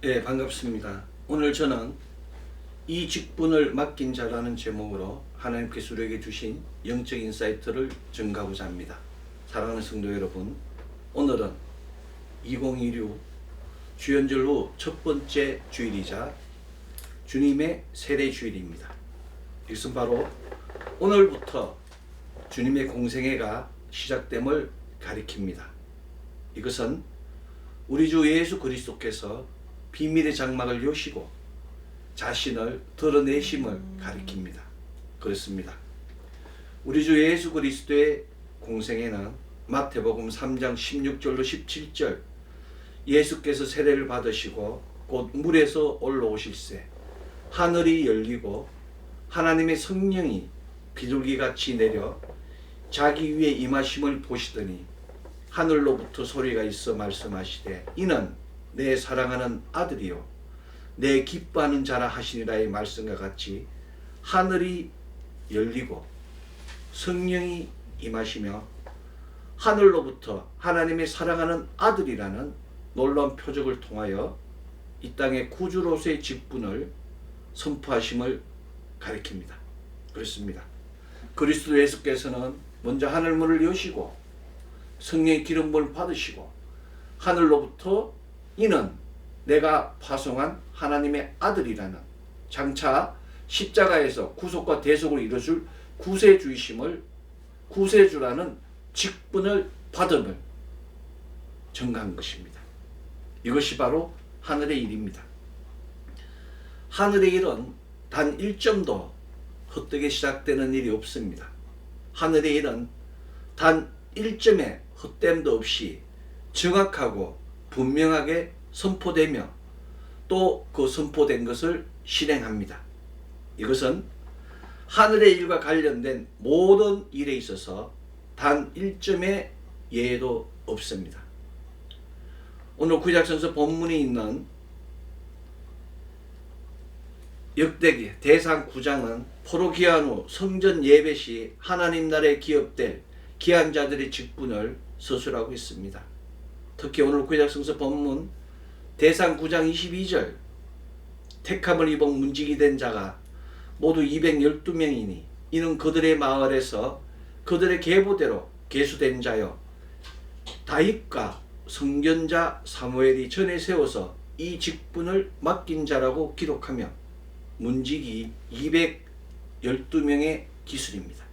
네, 반갑습니다. 오늘 저는 이 직분을 맡긴 자라는 제목으로 하나님께서 우리에게 주신 영적 인사이트를 전가하고자 합니다. 사랑하는 성도 여러분, 오늘은 2016 주연절 후 첫 번째 주일이자 주님의 세례 주일입니다. 이것은 바로 오늘부터 주님의 공생애가 시작됨을 가리킵니다. 이것은 우리 주 예수 그리스도께서 비밀의 장막을 여시고 자신을 드러내심을 가리킵니다. 그렇습니다. 우리 주 예수 그리스도의 공생애는 마태복음 3장 16절로 17절 예수께서 세례를 받으시고 곧 물에서 올라오실새 하늘이 열리고 하나님의 성령이 비둘기같이 내려 자기 위에 임하심을 보시더니 하늘로부터 소리가 있어 말씀하시되 이는 내 사랑하는 아들이요 내 기뻐하는 자라 하시니라의 말씀과 같이 하늘이 열리고 성령이 임하시며 하늘로부터 하나님의 사랑하는 아들이라는 놀라운 표적을 통하여 이 땅의 구주로서의 직분을 선포하심을 가리킵니다. 그렇습니다. 그리스도 예수께서는 먼저 하늘문을 여시고 성령의 기름부음을 받으시고 하늘로부터 이는 내가 파송한 하나님의 아들이라는 장차 십자가에서 구속과 대속을 이루어줄 구세주이심을 구세주라는 직분을 받음을 증가한 것입니다. 이것이 바로 하늘의 일입니다. 하늘의 일은 단 1점도 헛되게 시작되는 일이 없습니다. 하늘의 일은 단 1점의 헛됨도 없이 정확하고 분명하게 선포되며 또 그 선포된 것을 실행합니다. 이것은 하늘의 일과 관련된 모든 일에 있어서 단 1점의 예외도 없습니다. 오늘 구약성서 본문에 있는 역대기 대상 9장은 포로 귀환 후 성전 예배 시 하나님 나라에 기업될 귀한 자들의 직분을 서술하고 있습니다. 특히 오늘 구약성서 본문 대상 9장 22절 택함을 입어 문지기 된 자가 모두 212명이니 이는 그들의 마을에서 그들의 계보대로 계수된 자요 다윗과 선견자 사무엘이 전에 세워서 이 직분을 맡긴 자라고 기록하며 문지기 212명의 기술입니다.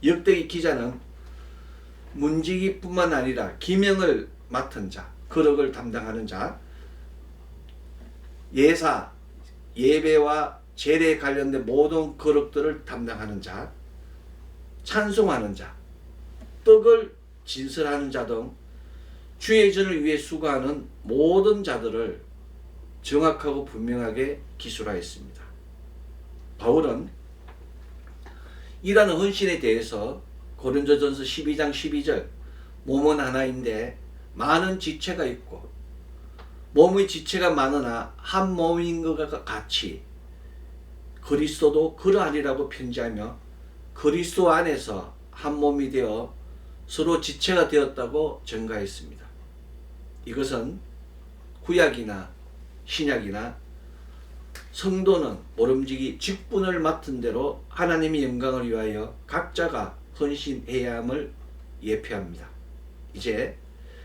역대기 기자는 문지기뿐만 아니라 기명을 맡은 자, 거룩을 담당하는 자, 예사, 예배와 제례에 관련된 모든 거룩들을 담당하는 자, 찬송하는 자, 떡을 진설하는 자 등 주의 전을 위해 수고하는 모든 자들을 정확하고 분명하게 기술하였습니다. 바울은 이라는 헌신에 대해서 고린도전서 12장 12절 몸은 하나인데 많은 지체가 있고 몸의 지체가 많으나 한 몸인 것과 같이 그리스도도 그러하리라고 편지하며 그리스도 안에서 한 몸이 되어 서로 지체가 되었다고 증가했습니다. 이것은 구약이나 신약이나 성도는 모름지기 직분을 맡은 대로 하나님의 영광을 위하여 각자가 헌신해야 함을 예표합니다. 이제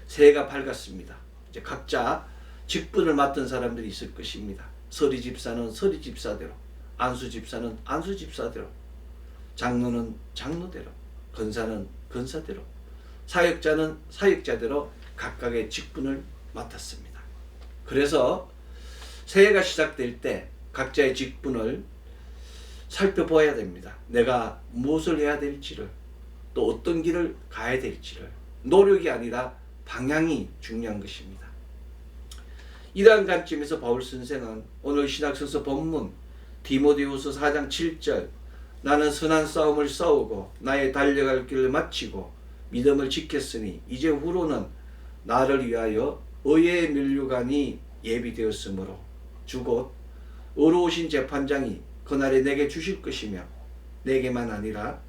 새해가 밝았습니다. 이제 각자 직분을 맡은 사람들이 있을 것입니다. 서리 집사는 서리 집사대로, 안수 집사는 안수 집사대로, 장로는 장로대로, 권사는 권사대로, 사역자는 사역자대로 각각의 직분을 맡았습니다. 그래서 새해가 시작될 때 각자의 직분을 살펴보아야 됩니다. 내가 무엇을 해야 될지를, 또 어떤 길을 가야 될지를. 노력이 아니라 방향이 중요한 것입니다. 이러한 관점에서 바울 선생은 오늘 신학서서 본문 디모데후서 4장 7절 나는 선한 싸움을 싸우고 나의 달려갈 길을 마치고 믿음을 지켰으니 이제 후로는 나를 위하여 의의 면류관이 예비되었으므로 주곧 의로우신 재판장이 그날에 내게 주실 것이며 내게만 아니라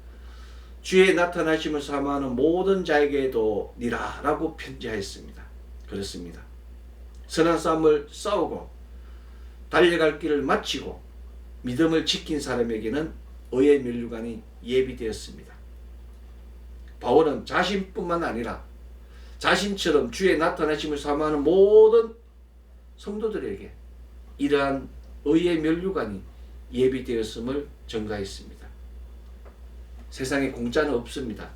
주의 나타나심을 사모하는 모든 자에게도 니라 라고 편지하였습니다. 그렇습니다. 선한 싸움을 싸우고 달려갈 길을 마치고 믿음을 지킨 사람에게는 의의 면류관이 예비되었습니다. 바울은 자신뿐만 아니라 자신처럼 주의 나타나심을 사모하는 모든 성도들에게 이러한 의의 면류관이 예비되었음을 전가했습니다. 세상에 공짜는 없습니다.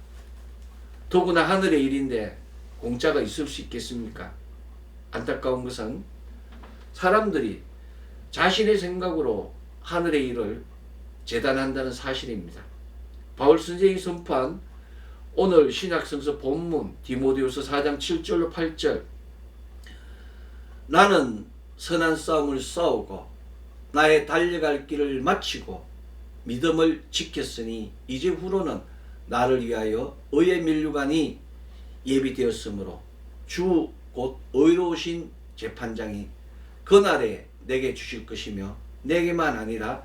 더구나 하늘의 일인데 공짜가 있을 수 있겠습니까? 안타까운 것은 사람들이 자신의 생각으로 하늘의 일을 재단한다는 사실입니다. 바울 선생이 선포한 오늘 신약성서 본문 디모데후서 4장 7절로 8절, 나는 선한 싸움을 싸우고 나의 달려갈 길을 마치고 믿음을 지켰으니 이제 후로는 나를 위하여 의의 면류관이 예비되었으므로 주 곧 의로우신 재판장이 그날에 내게 주실 것이며 내게만 아니라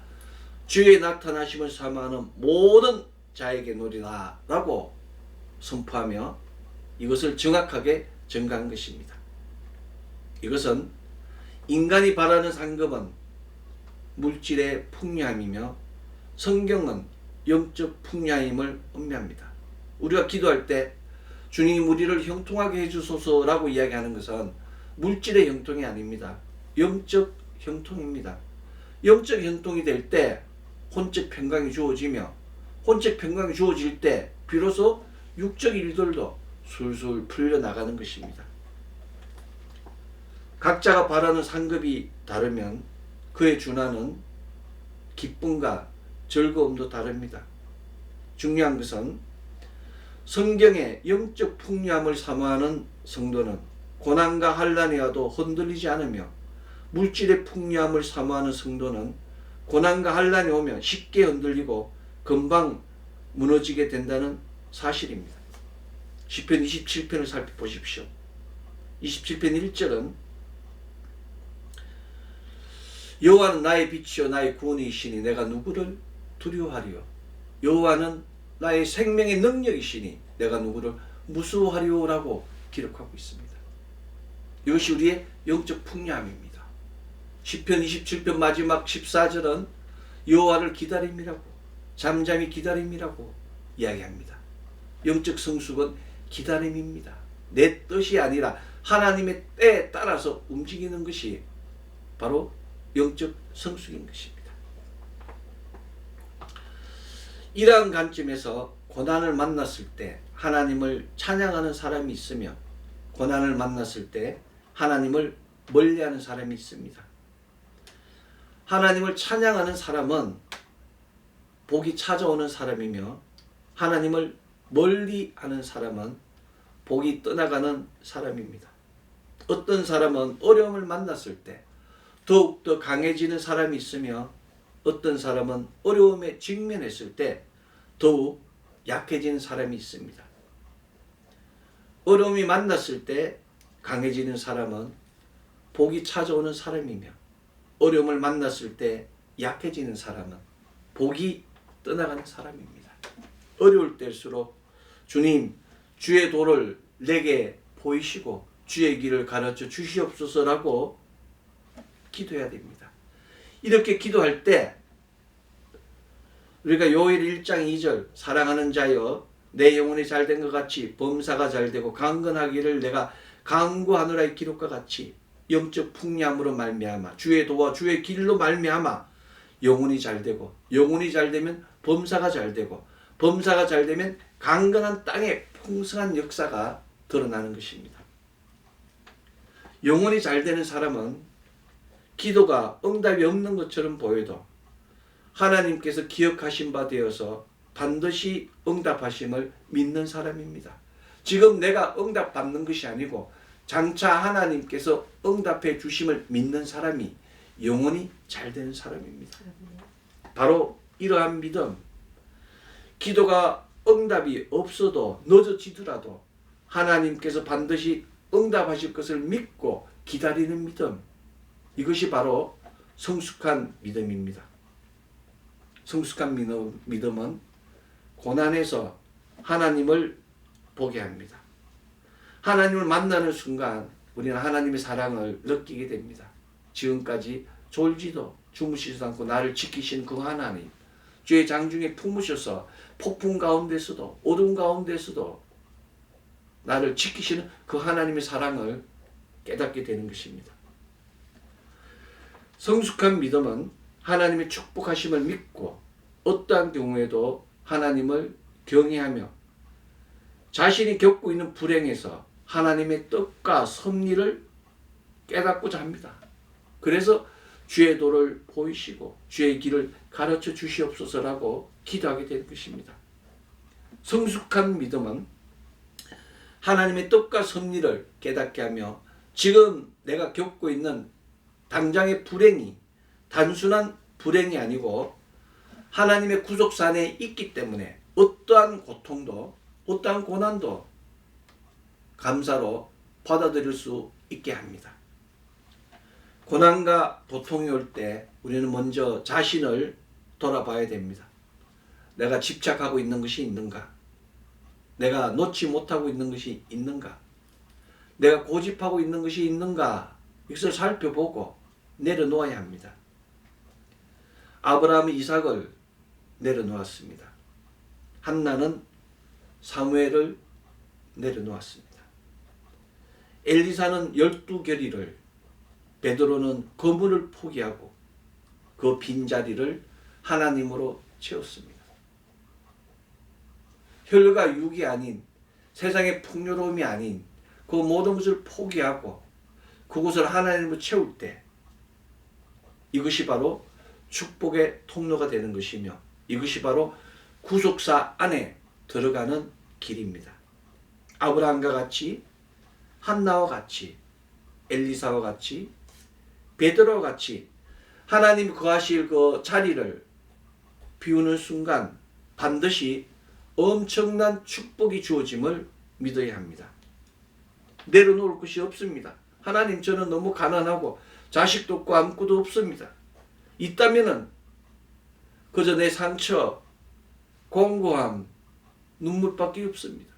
주의 나타나심을 사모하는 모든 자에게 노리라 라고 선포하며 이것을 정확하게 전가한 것입니다. 이것은 인간이 바라는 상급은 물질의 풍요함이며 성경은 영적 풍요함을 의미합니다. 우리가 기도할 때 주님 우리를 형통하게 해주소서라고 이야기하는 것은 물질의 형통이 아닙니다. 영적 형통입니다. 영적 형통이 될 때 혼적 평강이 주어지며 혼적 평강이 주어질 때 비로소 육적 일들도 술술 풀려나가는 것입니다. 각자가 바라는 상급이 다르면 그에 준하는 기쁨과 즐거움도 다릅니다. 중요한 것은 성경의 영적 풍요함을 사모하는 성도는 고난과 환난에 와도 흔들리지 않으며 물질의 풍요함을 사모하는 성도는 고난과 환난이 오면 쉽게 흔들리고 금방 무너지게 된다는 사실입니다. 시편 27편을 살펴보십시오. 27편 1절은 여호와는 나의 빛이요 나의 구원이시니 내가 누구를 두려워하리요. 여호와는 나의 생명의 능력이시니 내가 누구를 무서워하리요라고 기록하고 있습니다. 이것이 우리의 영적 풍요함입니다. 시편 27편 마지막 14절은 여호와를 기다림이라고 잠잠히 기다림이라고 이야기합니다. 영적 성숙은 기다림입니다. 내 뜻이 아니라 하나님의 때에 따라서 움직이는 것이 바로 영적 성숙인 것입니다. 이러한 관점에서 고난을 만났을 때 하나님을 찬양하는 사람이 있으며 고난을 만났을 때 하나님을 멀리하는 사람이 있습니다. 하나님을 찬양하는 사람은 복이 찾아오는 사람이며 하나님을 멀리하는 사람은 복이 떠나가는 사람입니다. 어떤 사람은 어려움을 만났을 때 더욱더 강해지는 사람이 있으며 어떤 사람은 어려움에 직면했을 때 더욱 약해지는 사람이 있습니다. 어려움이 만났을 때 강해지는 사람은 복이 찾아오는 사람이며 어려움을 만났을 때 약해지는 사람은 복이 떠나가는 사람입니다. 어려울 때일수록 주님 주의 도를 내게 보이시고 주의 길을 가르쳐 주시옵소서라고 기도해야 됩니다. 이렇게 기도할 때 우리가 요엘 1장 2절 사랑하는 자여 내 영혼이 잘된 것 같이 범사가 잘되고 강건하기를 내가 강구하노라의 기록과 같이 영적 풍요함으로 말미암아 주의 도와 주의 길로 말미암아 영혼이 잘되고 영혼이 잘되면 범사가 잘되고 범사가 잘되면 강건한 땅에 풍성한 역사가 드러나는 것입니다. 영혼이 잘되는 사람은 기도가 응답이 없는 것처럼 보여도 하나님께서 기억하신 바 되어서 반드시 응답하심을 믿는 사람입니다. 지금 내가 응답받는 것이 아니고 장차 하나님께서 응답해 주심을 믿는 사람이 영혼이 잘 되는 사람입니다. 바로 이러한 믿음, 기도가 응답이 없어도 늦어지더라도 하나님께서 반드시 응답하실 것을 믿고 기다리는 믿음, 이것이 바로 성숙한 믿음입니다. 성숙한 믿음은 고난에서 하나님을 보게 합니다. 하나님을 만나는 순간 우리는 하나님의 사랑을 느끼게 됩니다. 지금까지 졸지도 주무시지도 않고 나를 지키신 그 하나님, 주의 장중에 품으셔서 폭풍 가운데서도 어둠 가운데서도 나를 지키시는 그 하나님의 사랑을 깨닫게 되는 것입니다. 성숙한 믿음은 하나님의 축복하심을 믿고 어떠한 경우에도 하나님을 경외하며 자신이 겪고 있는 불행에서 하나님의 뜻과 섭리를 깨닫고자 합니다. 그래서 주의 도를 보이시고 주의 길을 가르쳐 주시옵소서라고 기도하게 된 것입니다. 성숙한 믿음은 하나님의 뜻과 섭리를 깨닫게 하며 지금 내가 겪고 있는 당장의 불행이 단순한 불행이 아니고 하나님의 구속사 안에 있기 때문에 어떠한 고통도 어떠한 고난도 감사로 받아들일 수 있게 합니다. 고난과 고통이 올 때 우리는 먼저 자신을 돌아봐야 됩니다. 내가 집착하고 있는 것이 있는가? 내가 놓지 못하고 있는 것이 있는가? 내가 고집하고 있는 것이 있는가? 이것을 살펴보고 내려놓아야 합니다. 아브라함은 이삭을 내려놓았습니다. 한나는 사무엘을 내려놓았습니다. 엘리사는 12결의를, 베드로는 거물을 포기하고 그 빈자리를 하나님으로 채웠습니다. 혈과 육이 아닌 세상의 풍요로움이 아닌 그 모든 것을 포기하고 그것을 하나님으로 채울 때 이것이 바로 축복의 통로가 되는 것이며 이것이 바로 구속사 안에 들어가는 길입니다. 아브라함과 같이 한나와 같이 엘리사와 같이 베드로와 같이 하나님 거하실 그 자리를 비우는 순간 반드시 엄청난 축복이 주어짐을 믿어야 합니다. 내려놓을 것이 없습니다. 하나님 저는 너무 가난하고 자식도 없고 아무것도 없습니다. 있다면은 그저 내 상처, 공고함, 눈물밖에 없습니다.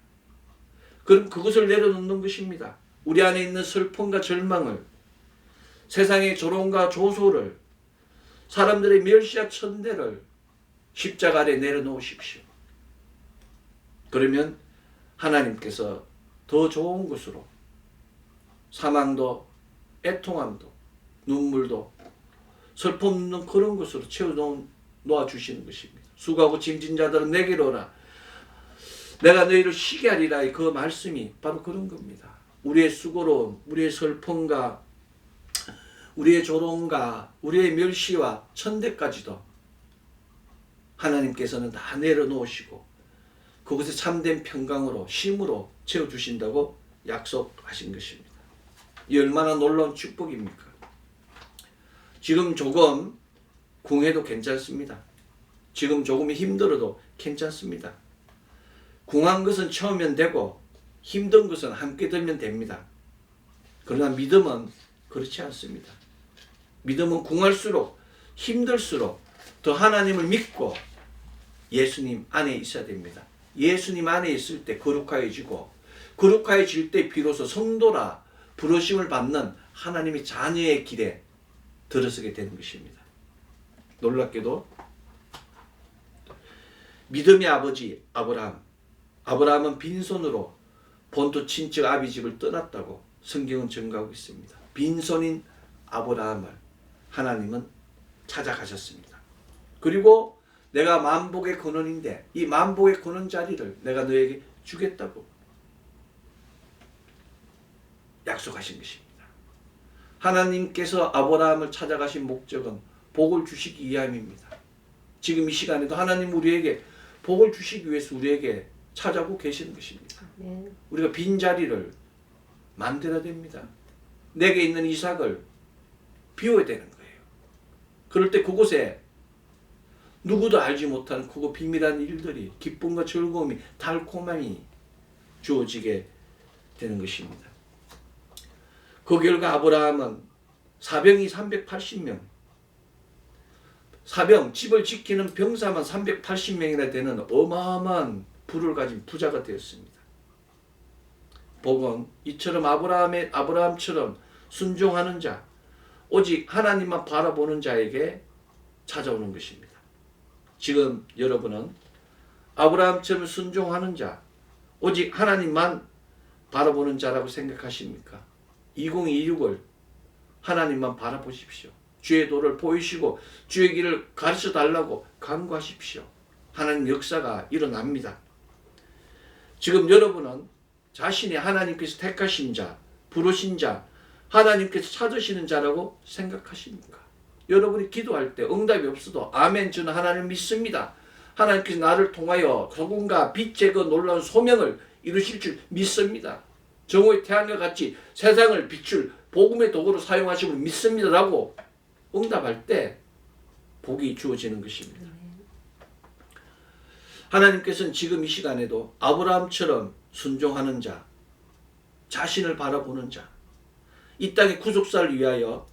그럼 그것을 내려놓는 것입니다. 우리 안에 있는 슬픔과 절망을, 세상의 조롱과 조소를, 사람들의 멸시와 천대를 십자가 아래 내려놓으십시오. 그러면 하나님께서 더 좋은 것으로 사망도 애통함도 눈물도 슬픔 없는 그런 것으로 채워놓아주시는 것입니다. 수고하고 짐진 자들은 내게로 오라. 내가 너희를 쉬게 하리라. 그 말씀이 바로 그런 겁니다. 우리의 수고로움, 우리의 슬픔과 우리의 조롱과 우리의 멸시와 천대까지도 하나님께서는 다 내려놓으시고 그것에 참된 평강으로 쉼으로 채워주신다고 약속하신 것입니다. 이 얼마나 놀라운 축복입니까? 지금 조금 궁해도 괜찮습니다. 지금 조금 힘들어도 괜찮습니다. 궁한 것은 처음엔 되고 힘든 것은 함께 들면 됩니다. 그러나 믿음은 그렇지 않습니다. 믿음은 궁할수록 힘들수록 더 하나님을 믿고 예수님 안에 있어야 됩니다. 예수님 안에 있을 때 거룩하여지고 거룩하여질 때 비로소 성도라 부르심을 받는 하나님의 자녀의 길에 들어서게 되는 것입니다. 놀랍게도 믿음의 아버지 아브라함은 빈손으로 본토 친척 아비 집을 떠났다고 성경은 증거하고 있습니다. 빈손인 아브라함을 하나님은 찾아가셨습니다. 그리고 내가 만복의 근원인데 이 만복의 근원 자리를 내가 너에게 주겠다고 약속하신 것입니다. 하나님께서 아브라함을 찾아가신 목적은 복을 주시기 위함입니다. 지금 이 시간에도 하나님 우리에게 복을 주시기 위해서 우리에게 찾아오고 계시는 것입니다. 우리가 빈자리를 만들어야 됩니다. 내게 있는 이삭을 비워야 되는 거예요. 그럴 때 그곳에 누구도 알지 못하는 그거 비밀한 일들이 기쁨과 즐거움이 달콤함이 주어지게 되는 것입니다. 그 결과 아브라함은 사병이 380명, 사병, 집을 지키는 병사만 380명이나 되는 어마어마한 부를 가진 부자가 되었습니다. 복은 이처럼 아브라함처럼 순종하는 자, 오직 하나님만 바라보는 자에게 찾아오는 것입니다. 지금 여러분은 아브라함처럼 순종하는 자, 오직 하나님만 바라보는 자라고 생각하십니까? 2026을 하나님만 바라보십시오. 주의 도를 보이시고 주의 길을 가르쳐 달라고 간구하십시오. 하나님 역사가 일어납니다. 지금 여러분은 자신이 하나님께서 택하신 자, 부르신 자, 하나님께서 찾으시는 자라고 생각하십니까? 여러분이 기도할 때 응답이 없어도 아멘, 저는 하나님을 믿습니다. 하나님께서 나를 통하여 소금과 빛의 그 놀라운 소명을 이루실 줄 믿습니다. 정오의 태양과 같이 세상을 비출 복음의 도구로 사용하심을 믿습니다라고 응답할 때 복이 주어지는 것입니다. 하나님께서는 지금 이 시간에도 아브라함처럼 순종하는 자, 자신을 바라보는 자, 이 땅의 구속사를 위하여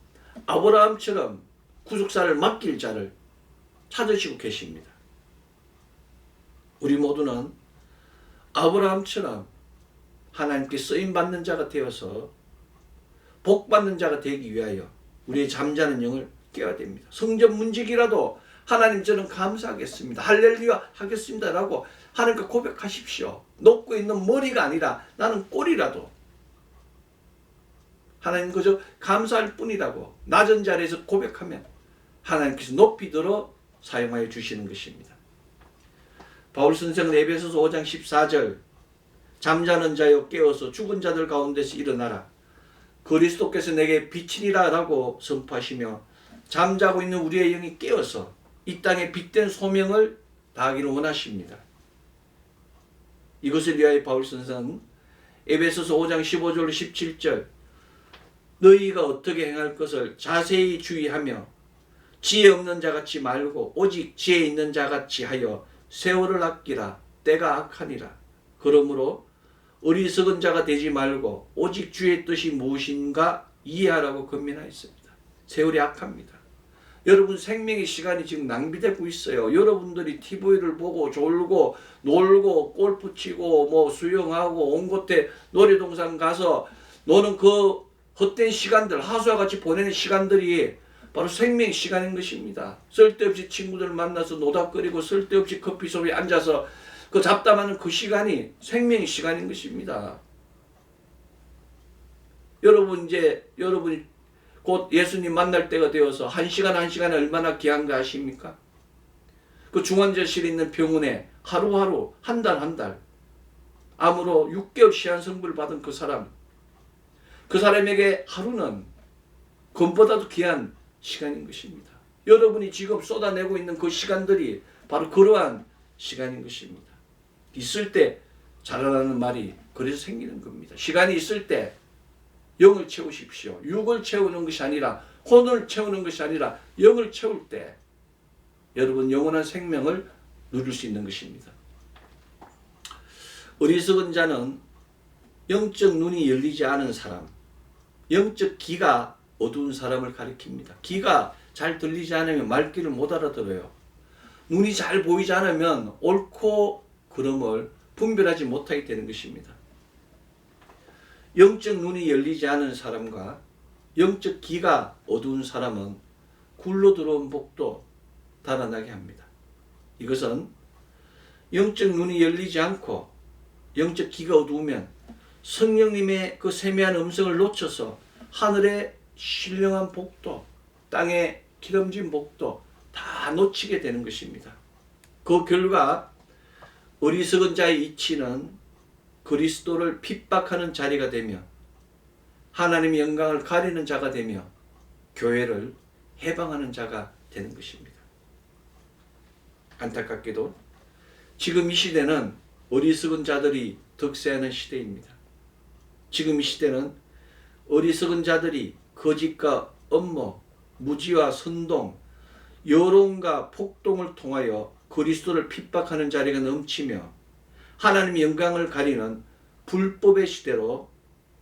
아브라함처럼 구속사를 맡길 자를 찾으시고 계십니다. 우리 모두는 아브라함처럼 하나님께 쓰임받는 자가 되어서 복받는 자가 되기 위하여 우리의 잠자는 영을 깨워야 됩니다. 성전 문지기라도 하나님 저는 감사하겠습니다. 할렐루야 하겠습니다 라고 하나님께 고백하십시오. 높고 있는 머리가 아니라 나는 꼴이라도 하나님 그저 감사할 뿐이라고 낮은 자리에서 고백하면 하나님께서 높이 들어 사용하여 주시는 것입니다. 바울 선생은 에베소서 5장 14절 잠자는 자여 깨어서 죽은 자들 가운데서 일어나라. 그리스도께서 내게 빛이니라 라고 선포하시며 잠자고 있는 우리의 영이 깨어서 이 땅에 빛된 소명을 다하기를 원하십니다. 이것을 위하여 바울 선생은 에베소서 5장 15절로 17절 너희가 어떻게 행할 것을 자세히 주의하며 지혜 없는 자같이 말고 오직 지혜 있는 자같이 하여 세월을 아끼라. 때가 악하니라. 그러므로 어리석은 자가 되지 말고 오직 주의 뜻이 무엇인가 이해하라고 권면하였습니다. 세월이 악합니다. 여러분 생명의 시간이 지금 낭비되고 있어요. 여러분들이 TV를 보고 졸고 놀고 골프 치고 뭐 수영하고 온 곳에 놀이동산 가서 노는 그 헛된 시간들, 하수와 같이 보내는 시간들이 바로 생명의 시간인 것입니다. 쓸데없이 친구들 만나서 노닥거리고 쓸데없이 커피숍에 앉아서 그 잡담하는 그 시간이 생명의 시간인 것입니다. 여러분이 곧 예수님 만날 때가 되어서 한 시간이 얼마나 귀한가 아십니까? 그 중환자실에 있는 병원에 하루하루 한 달 암으로 6개월 시한 성불 받은 그 사람에게 하루는 금보다도 귀한 시간인 것입니다. 여러분이 지금 쏟아내고 있는 그 시간들이 바로 그러한 시간인 것입니다. 있을 때 자라나는 말이 그래서 생기는 겁니다. 시간이 있을 때 영을 채우십시오. 육을 채우는 것이 아니라 혼을 채우는 것이 아니라 영을 채울 때 여러분 영원한 생명을 누릴 수 있는 것입니다. 어리석은 자는 영적 눈이 열리지 않은 사람, 영적 귀가 어두운 사람을 가리킵니다. 귀가 잘 들리지 않으면 말귀를 못 알아들어요. 눈이 잘 보이지 않으면 옳고 그름을 분별하지 못하게 되는 것입니다. 영적 눈이 열리지 않은 사람과 영적 귀가 어두운 사람은 굴러 들어온 복도 달아나게 합니다. 이것은 영적 눈이 열리지 않고 영적 귀가 어두우면 성령님의 그 세미한 음성을 놓쳐서 하늘의 신령한 복도, 땅의 기름진 복도 다 놓치게 되는 것입니다. 그 결과 어리석은 자의 이치는 그리스도를 핍박하는 자리가 되며 하나님의 영광을 가리는 자가 되며 교회를 해방하는 자가 되는 것입니다. 안타깝게도 지금 이 시대는 어리석은 자들이 득세하는 시대입니다. 지금 이 시대는 어리석은 자들이 거짓과 음모, 무지와 선동, 여론과 폭동을 통하여 그리스도를 핍박하는 자리가 넘치며 하나님의 영광을 가리는 불법의 시대로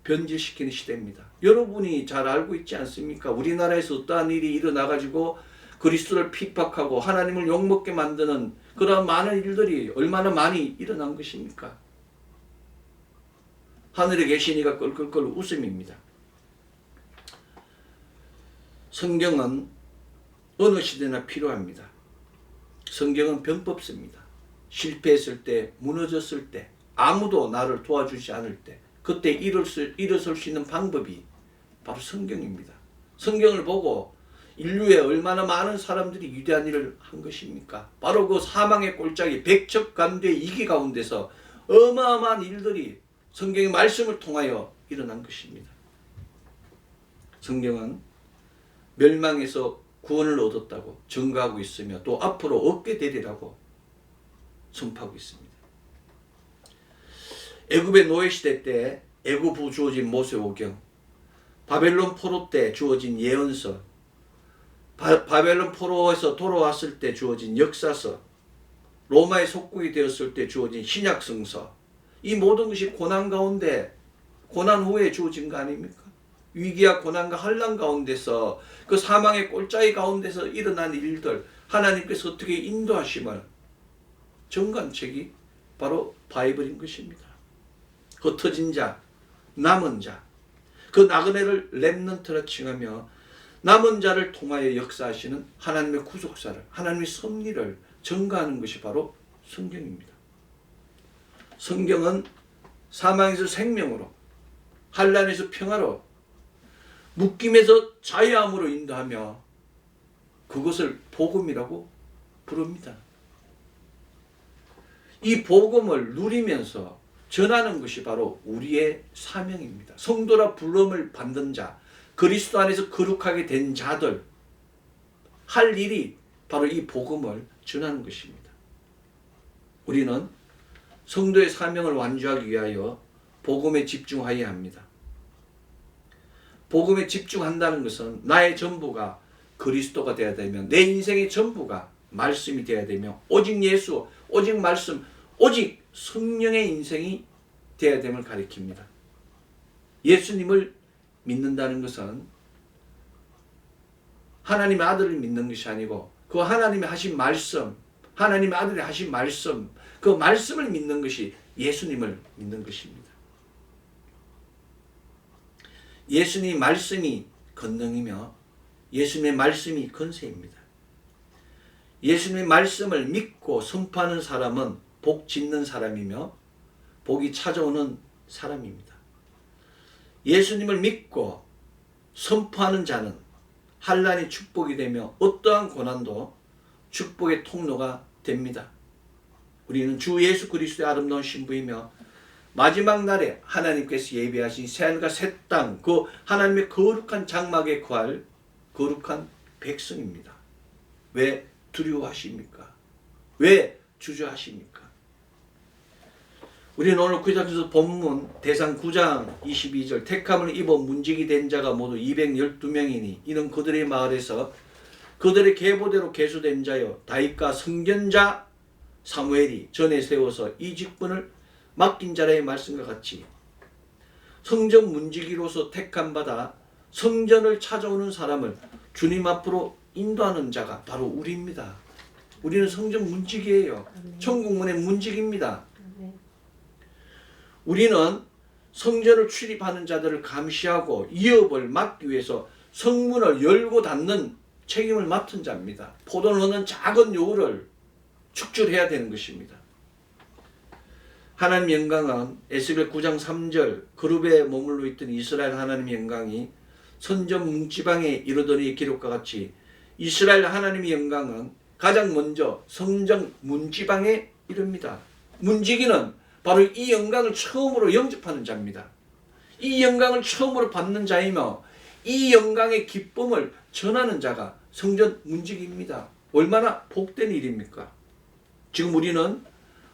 변질시키는 시대입니다. 여러분이 잘 알고 있지 않습니까? 우리나라에서 어떠한 일이 일어나가지고 그리스도를 핍박하고 하나님을 욕먹게 만드는 그런 많은 일들이 얼마나 많이 일어난 것입니까? 하늘에 계시니가 껄껄껄 웃음입니다. 성경은 어느 시대나 필요합니다. 성경은 병법서입니다. 실패했을 때, 무너졌을 때, 아무도 나를 도와주지 않을 때, 그때 일어설 수 있는 방법이 바로 성경입니다. 성경을 보고 인류에 얼마나 많은 사람들이 위대한 일을 한 것입니까? 바로 그 사망의 꼴짝이 백척간두의 이기 가운데서 어마어마한 일들이 성경의 말씀을 통하여 일어난 것입니다. 성경은 멸망에서 구원을 얻었다고 증거하고 있으며 또 앞으로 얻게 되리라고 선포하고 있습니다. 애굽의 노예시대 때 애굽 주어진 모세오경, 바벨론 포로 때 주어진 예언서, 바벨론 포로에서 돌아왔을 때 주어진 역사서, 로마의 속국이 되었을 때 주어진 신약성서, 이 모든 것이 고난 가운데, 고난 후에 주어진 거 아닙니까? 위기와 고난과 환난 가운데서 그 사망의 꼴짜기 가운데서 일어난 일들, 하나님께서 어떻게 인도하심을 증거한 책이 바로 바이블인 것입니다. 흩어진 자, 남은 자, 그 나그네를 렘넌트라 칭하며 남은 자를 통하여 역사하시는 하나님의 구속사를, 하나님의 섭리를 증거하는 것이 바로 성경입니다. 성경은 사망에서 생명으로, 환난에서 평화로, 묶임에서 자유함으로 인도하며 그것을 복음이라고 부릅니다. 이 복음을 누리면서 전하는 것이 바로 우리의 사명입니다. 성도라 부름을 받는 자, 그리스도 안에서 거룩하게 된 자들 할 일이 바로 이 복음을 전하는 것입니다. 우리는 성도의 사명을 완주하기 위하여 복음에 집중하여야 합니다. 복음에 집중한다는 것은 나의 전부가 그리스도가 되어야 되며 내 인생의 전부가 말씀이 되어야 되며 오직 예수, 오직 말씀, 오직 성령의 인생이 되어야 됨을 가리킵니다. 예수님을 믿는다는 것은 하나님의 아들을 믿는 것이 아니고 그 하나님의 하신 말씀, 하나님의 아들이 하신 말씀, 그 말씀을 믿는 것이 예수님을 믿는 것입니다. 예수님의 말씀이 권능이며 예수님의 말씀이 권세입니다. 예수님의 말씀을 믿고 선포하는 사람은 복 짓는 사람이며 복이 찾아오는 사람입니다. 예수님을 믿고 선포하는 자는 환난이 축복이 되며 어떠한 고난도 축복의 통로가 됩니다. 우리는 주 예수 그리스도의 아름다운 신부이며 마지막 날에 하나님께서 예비하신 새하늘과 새 땅, 그 하나님의 거룩한 장막에 거할 거룩한 백성입니다. 왜 두려워하십니까? 왜 주저하십니까? 우리는 오늘 구약에서 본문 대상 9장 22절 택함을 입어 문지기 된 자가 모두 212명이니 이는 그들의 마을에서 그들의 계보대로 계수된 자여 다윗과 선견자 사무엘이 전에 세워서 이 직분을 맡긴 자라의 말씀과 같이 성전 문지기로서 택함받아 성전을 찾아오는 사람을 주님 앞으로 인도하는 자가 바로 우리입니다. 우리는 성전 문지기예요. 천국문의 문지기입니다. 우리는 성전을 출입하는 자들을 감시하고 이업을 막기 위해서 성문을 열고 닫는 책임을 맡은 자입니다. 포도를 넣는 작은 요울을 축출해야 되는 것입니다. 하나님의 영광은 에스겔 9장 3절 그룹에 머물러 있던 이스라엘 하나님의 영광이 선전 문지방에 이르더니 기록과 같이 이스라엘 하나님의 영광은 가장 먼저 성전 문지방에 이릅니다. 문지기는 바로 이 영광을 처음으로 영접하는 자입니다. 이 영광을 처음으로 받는 자이며 이 영광의 기쁨을 전하는 자가 성전 문지기입니다. 얼마나 복된 일입니까? 지금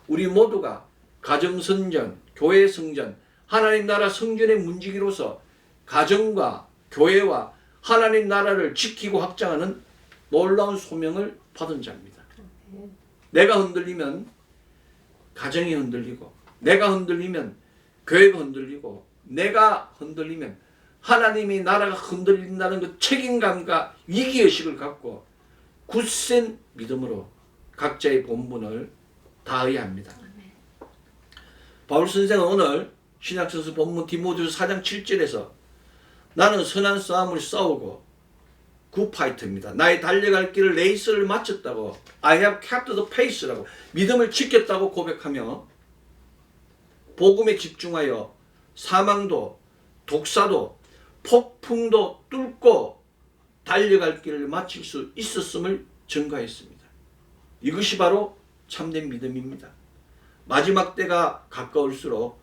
우리 모두가 가정성전, 교회성전, 하나님 나라 성전의 문지기로서 가정과 교회와 하나님 나라를 지키고 확장하는 놀라운 소명을 받은 자입니다. 내가 흔들리면 가정이 흔들리고 내가 흔들리면 교회가 흔들리고 내가 흔들리면 하나님의 나라가 흔들린다는 그 책임감과 위기의식을 갖고 굳센 믿음으로 각자의 본분을 다해야 합니다. 바울 선생은 오늘 신약성서 본문 디모데후서 4장 7절에서 나는 선한 싸움을 싸우고 굿파이트입니다. 나의 달려갈 길을 레이스를 마쳤다고 I have kept the pace라고 믿음을 지켰다고 고백하며 복음에 집중하여 사망도 독사도 폭풍도 뚫고 달려갈 길을 마칠 수 있었음을 증거했습니다. 이것이 바로 참된 믿음입니다. 마지막 때가 가까울수록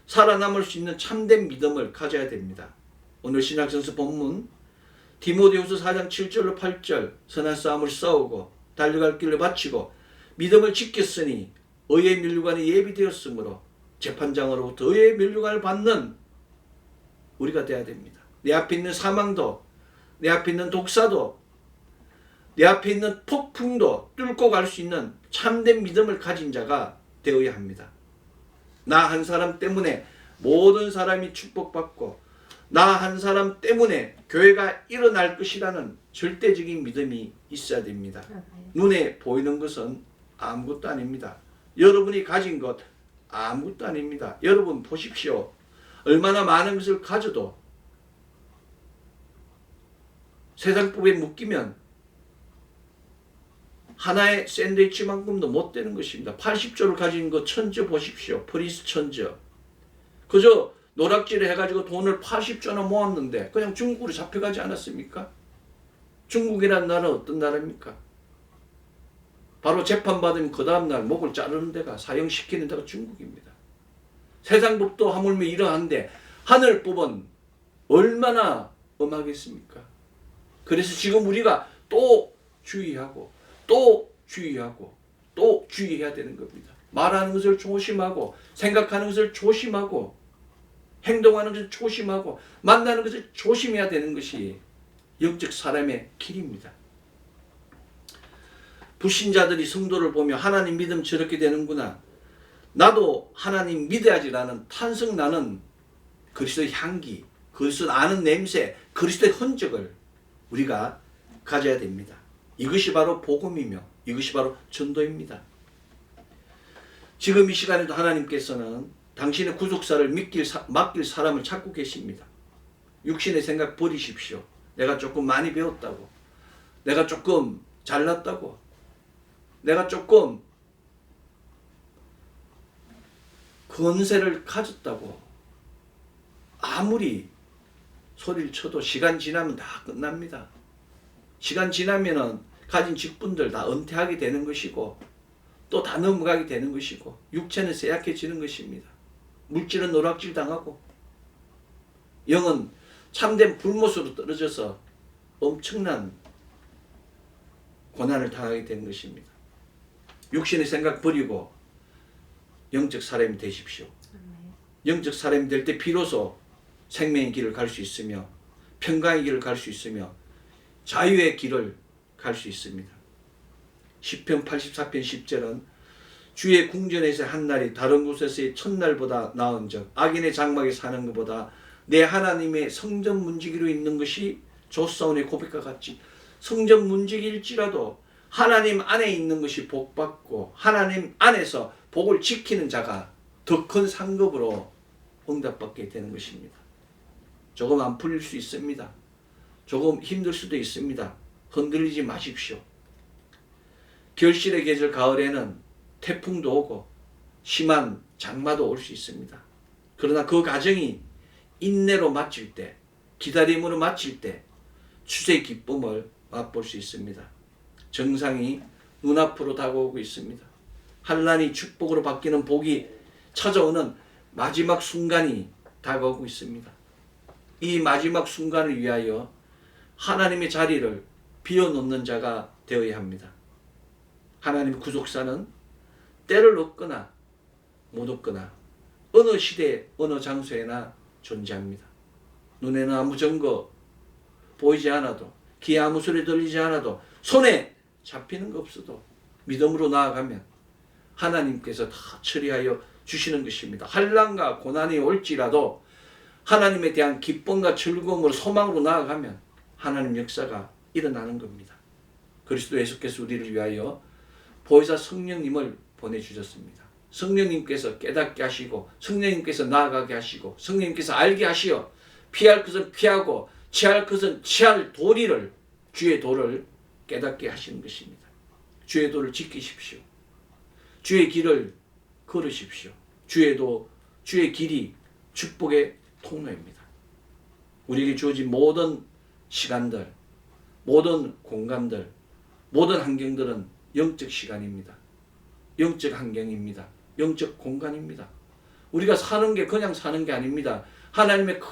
살아남을 수 있는 참된 믿음을 가져야 됩니다. 오늘 신약성서 본문 디모데후서 4장 7절로 8절 선한 싸움을 싸우고 달려갈 길을 마치고 믿음을 지켰으니 의의 면류관이 예비되었으므로 재판장으로부터 의의 면류관을 받는 우리가 되어야 됩니다. 내 앞에 있는 사망도 내 앞에 있는 독사도 내 앞에 있는 폭풍도 뚫고 갈 수 있는 참된 믿음을 가진 자가 되어야 합니다. 나 한 사람 때문에 모든 사람이 축복받고 나 한 사람 때문에 교회가 일어날 것이라는 절대적인 믿음이 있어야 됩니다. 눈에 보이는 것은 아무것도 아닙니다. 여러분이 가진 것 아무것도 아닙니다. 여러분 보십시오. 얼마나 많은 것을 가져도 세상법에 묶이면 하나의 샌드위치만큼도 못 되는 것입니다. 80조를 가진 거 천저 보십시오. 프리스 천저. 그저 노락질을 해가지고 돈을 80조나 모았는데 그냥 중국으로 잡혀가지 않았습니까? 중국이라는 나라는 어떤 나라입니까? 바로 재판받으면 그 다음날 목을 자르는 데가 사형시키는 데가 중국입니다. 세상법도 하물며 이러한데 하늘법은 얼마나 엄하겠습니까? 그래서 지금 우리가 또 주의하고 또 주의하고 또 주의해야 되는 겁니다. 말하는 것을 조심하고 생각하는 것을 조심하고 행동하는 것을 조심하고 만나는 것을 조심해야 되는 것이 영적 사람의 길입니다. 불신자들이 성도를 보며 하나님 믿음 저렇게 되는구나. 나도 하나님 믿어야지라는 탄성나는 그리스도의 향기, 그리스도 아는 냄새, 그리스도의 흔적을 우리가 가져야 됩니다. 이것이 바로 복음이며 이것이 바로 전도입니다. 지금 이 시간에도 하나님께서는 당신의 구속사를 맡길 사람을 찾고 계십니다. 육신의 생각 버리십시오. 내가 조금 많이 배웠다고, 내가 조금 잘났다고, 내가 조금 권세를 가졌다고 아무리 소리를 쳐도 시간 지나면 다 끝납니다. 시간 지나면은 가진 직분들 다 은퇴하게 되는 것이고 또 다 넘어가게 되는 것이고 육체는 쇠약해지는 것입니다. 물질은 노락질 당하고 영은 참된 불못으로 떨어져서 엄청난 고난을 당하게 되는 것입니다. 육신의 생각 버리고 영적 사람이 되십시오. 영적 사람이 될 때 비로소 생명의 길을 갈 수 있으며 평강의 길을 갈 수 있으며 자유의 길을 갈 수 있습니다. 시편 84편 10절은 주의 궁전에서 한 날이 다른 곳에서의 첫날보다 나은 적 악인의 장막에 사는 것보다 내 하나님의 성전 문지기로 있는 것이 조사원의 고백과 같이 성전 문지기일지라도 하나님 안에 있는 것이 복받고 하나님 안에서 복을 지키는 자가 더 큰 상급으로 응답받게 되는 것입니다. 조금 안 풀릴 수 있습니다. 조금 힘들 수도 있습니다. 흔들리지 마십시오. 결실의 계절 가을에는 태풍도 오고 심한 장마도 올 수 있습니다. 그러나 그 과정이 인내로 마칠 때, 기다림으로 마칠 때 추수의 기쁨을 맛볼 수 있습니다. 정상이 눈앞으로 다가오고 있습니다. 환난이 축복으로 바뀌는 복이 찾아오는 마지막 순간이 다가오고 있습니다. 이 마지막 순간을 위하여 하나님의 자리를 비워놓는 자가 되어야 합니다. 하나님의 구속사는 때를 얻거나 못 얻거나 어느 시대 어느 장소에나 존재합니다. 눈에는 아무 증거 보이지 않아도 귀에 아무 소리 들리지 않아도 손에 잡히는 거 없어도 믿음으로 나아가면 하나님께서 다 처리하여 주시는 것입니다. 환난과 고난이 올지라도 하나님에 대한 기쁨과 즐거움으로 소망으로 나아가면 하나님 역사가 일어나는 겁니다. 그리스도 예수께서 우리를 위하여 보혜사 성령님을 보내주셨습니다. 성령님께서 깨닫게 하시고 성령님께서 나아가게 하시고 성령님께서 알게 하시어 피할 것은 피하고 취할 것은 취할 도리를 주의 도를 깨닫게 하시는 것입니다. 주의 도를 지키십시오. 주의 길을 걸으십시오. 주의 길이 축복의 통로입니다. 우리에게 주어진 모든 시간들, 모든 공간들, 모든 환경들은 영적 시간입니다. 영적 환경입니다. 영적 공간입니다. 우리가 사는 게 그냥 사는 게 아닙니다. 하나님의 큰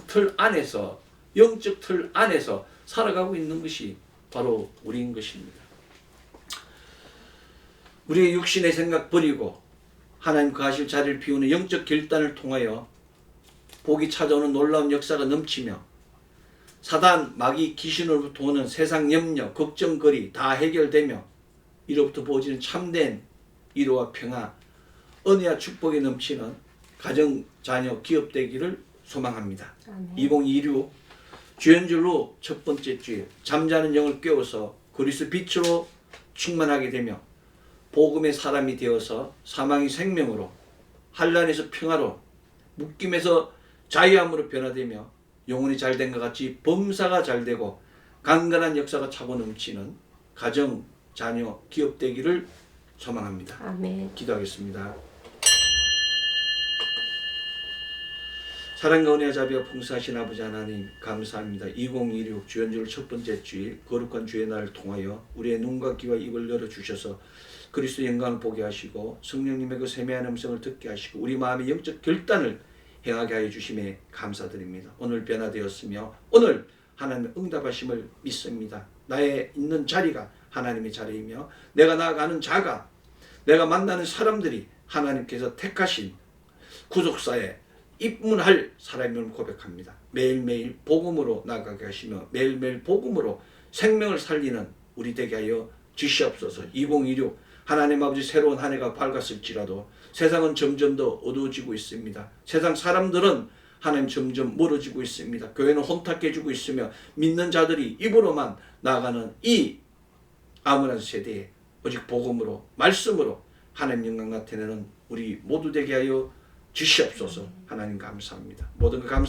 틀 안에서, 영적 틀 안에서 살아가고 있는 것이 바로 우리인 것입니다. 우리의 육신의 생각 버리고 하나님 거하실 자리를 비우는 영적 결단을 통하여 복이 찾아오는 놀라운 역사가 넘치며 사단, 마귀, 귀신으로부터 오는 세상 염려, 걱정거리 다 해결되며 이로부터 보여지는 참된 위로와 평화, 은혜와 축복이 넘치는 가정, 자녀, 기업 되기를 소망합니다. 아멘. 2026 주연절로 첫 번째 주일 잠자는 영을 깨워서 그리스도 빛으로 충만하게 되며 복음의 사람이 되어서 사망이 생명으로, 환난에서 평화로, 묶임에서 자유함으로 변화되며 영혼이 잘된 것 같이 범사가 잘되고 강건한 역사가 차고 넘치는 가정, 자녀, 기업 되기를 소망합니다. 아멘. 기도하겠습니다. 사랑과 은혜와 자비와 풍성하신 아버지 하나님 감사합니다. 2026 주연절 첫 번째 주일 거룩한 주의 날을 통하여 우리의 눈과 귀와 입을 열어주셔서 그리스도 영광을 보게 하시고 성령님의 그 세미한 음성을 듣게 하시고 우리 마음의 영적 결단을 행하게 하여 주심에 감사드립니다. 오늘 변화되었으며 오늘 하나님의 응답하심을 믿습니다. 나의 있는 자리가 하나님의 자리이며 내가 나아가는 자가, 내가 만나는 사람들이 하나님께서 택하신 구속사에 입문할 사람임을 고백합니다. 매일매일 복음으로 나아가게 하시며 매일매일 복음으로 생명을 살리는 우리 되게 하여 주시옵소서. 2026 하나님 아버지 새로운 한 해가 밝았을지라도 세상은 점점 더 어두워지고 있습니다. 세상 사람들은 하나님 점점 멀어지고 있습니다. 교회는 혼탁해지고 있으며 믿는 자들이 입으로만 나아가는 이 암울한 세대에 오직 복음으로 말씀으로 하나님 영광 나타내는 우리 모두 되게 하여 주시옵소서. 하나님 감사합니다. 모든 것 감사